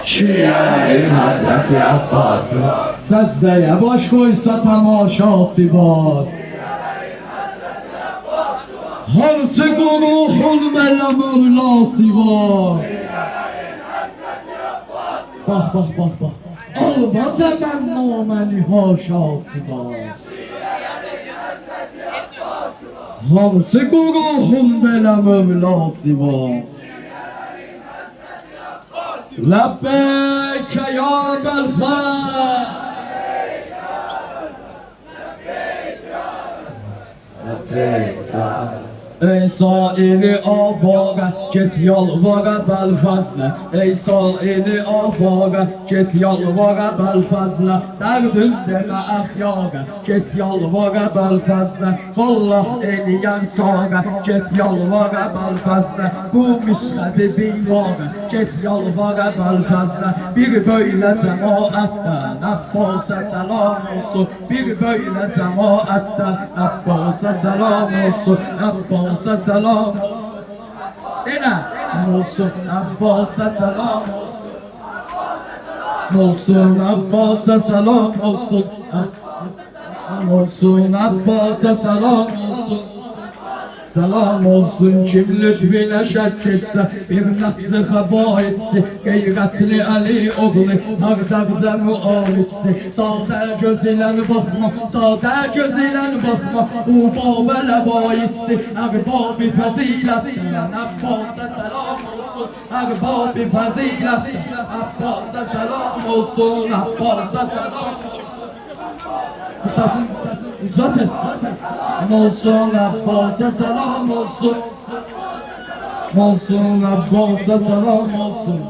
Şiilerin Hazreti Abbas'ı Səzzəyə baş qoysa tamaşası var. Hansı quluğun mələ mövlası var. Bax Almaz əmən naməni haşası var. Hansı quluğun mələ mövlası var. لبیک یا بلخط ای سائلی آفاقه گت یالواره بلفضله ای سائلی آفاقه گت یالواره بلفضله دردün deme ahyage get yalvara belfazle vallah eliyen çare get yalvara belfazle bu müsredi bivare get yalvara belfazle bir böyle cemaatten Abbas'a selam olsun bir böyle cemaatten Abbas'a selam olsun Abbas'a selam olsun Abbas'a selam olsun Abbas'a selam olsun Abbas'a selam olsun Selam olsun kim lütfüne şek etse bir naslı hava etsi gayretli Ali oğlu hardagda muaritsi sade gözüyle bakma sade gözüyle bakma bu babele bayitsi erbabi faziletten Abbas'a selam olsun erbabi faziletten Abbas'a selam olsun Abbas'a selam bu sesin uca ses olsun Abbas'a selam olsun Abbas'a selam olsun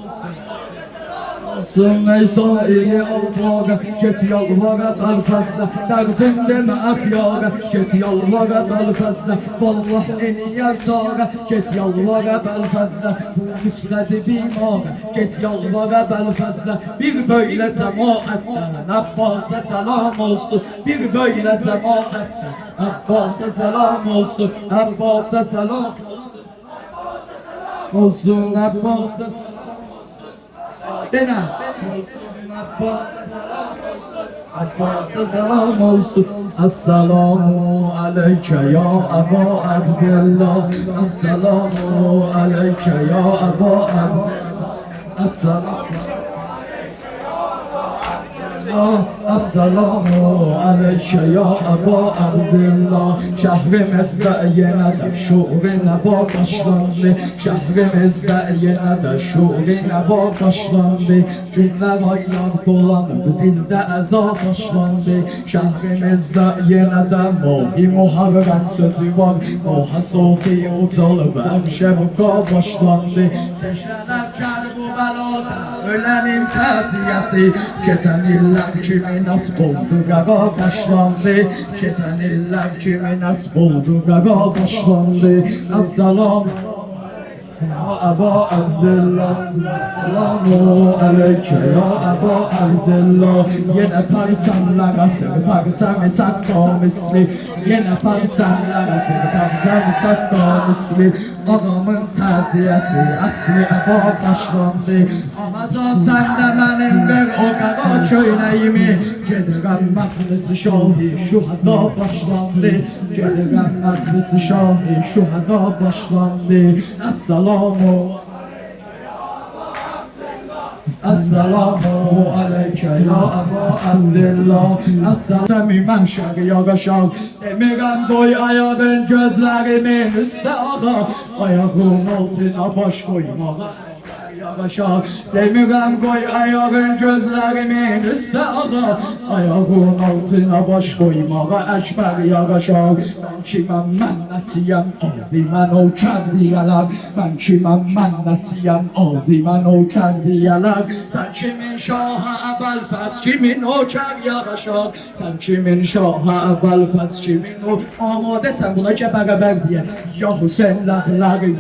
ey sahili alvara get yalvara belfazle derdin deme ahyara get yalvara belfazle vallah en yer çare get yalvara belfazle bu müsredi bimare get yalvara belfazle bir böyle cemaatten Abbas'a selam olsun bir böyle cemaatten Abbas'a selam olsun Abbas'a selam olsun Abbas'a Dena Abbas'a selam olsun Esselamu aleyke ya Ebu Abdillah Esselamu aleyke ya Ebu Abdillah Esselamu aleyke ya Ebu Abdillah Şehrimizde yine de şuurine başlandı Şehrimizde yine de şuurine başlandı Günler aylar dolanır dilde eza başlandı Şehrimizde yine de mavi muharrem sözü var Moha soğuğu ucalıp emşevka başlandı Peşlenirken bu belada ölenin teziyesi Geçen iller kimi nasip oldu gaga başlandı Geçen iller kimi nasip oldu gaga başlandı Esselamu ya Ebu Abdillah Esselamu aleyke ya Ebu Abdillah Yine parçamlara sır parçamı sakka misli Yine parçamlara sır parçamı sakka misli Ağamın taziyesi asli Ebu başlandı Anacan senden benim ver o kadar köyneyimi Gedirem meclisi şahi şuhada başlandı Gedirem meclisi şahi şuhada başlandı Esselamu Esselamu aleyke ya Ebu Abdillah Esselamu mən şəqi yağaşam Demirəm qoy ayağın gözlərimin üstə ağa Ayağın altına baş qoymağa yağaşam Demirəm qoy ayağın gözlərimin üstə ağa Ayağın altına baş qoymağa əkbər yağaşam Mən kiməm mənnətiyəm adi mən o kəndiyələr Mən kiməm mənnətiyəm adi mən o kəndiyələr Sen kimin şahı əbəl pəs kimin o kər yağaşam Sen kimin şahı əbəl pəs kimin o Amadəsən buna kəbər diye Ya Hüseyin ləhləri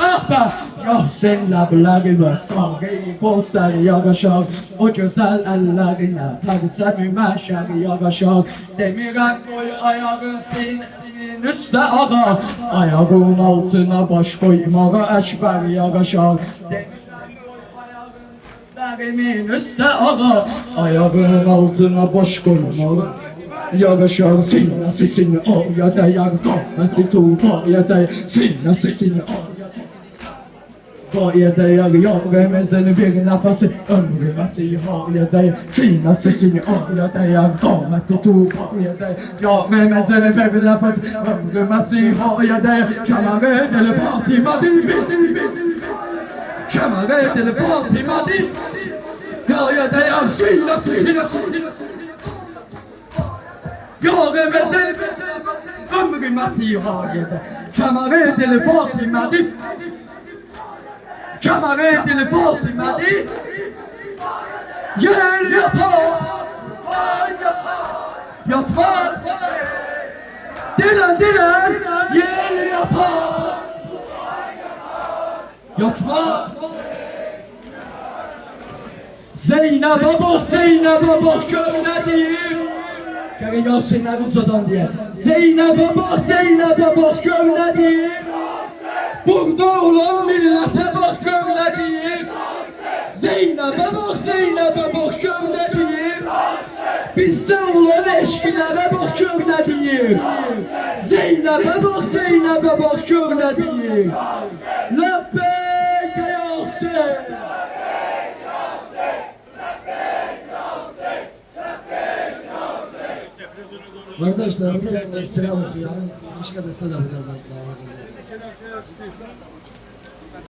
Ah be! Ya Hüseyin labları ve sargıyı kolser yağaşar O güzel ellerine perçemi meşer yağaşar Demirem koy ayağın senin üstte ağa Ayağın altına baş koymağa eşber yağaşar gözlerimin üstü ağa. Ayağın altına baş koymalı. Yağışar sinasını oraya dayar. Kâmeti tuğbaya dayar. Sinasını oraya dayar. Yâremezin bir nefesi ömrü mesihaya dayar. Sinasını oraya dayar. Kâmeti tuğbaya dayar. Yâremezin bir nefesi ömrü mesihaya dayar. Kemal edil Fatıma dil. Kemal edil Fatıma dil. Oraya dayar. Sinasını Yâremezin ömrü mesihaya dayar. Kemal edil Fatıma dil. Kemal edil Fatıma dil. Yer yatar, ay yatar, yatmaz. Diren yer yatar, yatmaz. Zeynep'e bak görmedim. Gel Yasinler uzadan diye. Zeynep'e bak görmedim. Burada olan millete bak görmedim. Zeynep'e bak görmedim. Bizde olan eşkilere bak görmedim. Zeynep'e bak görmedim. Lebbeyk Yasin. Kardeşler, bir selam okuyor. Başka da selam biraz daha.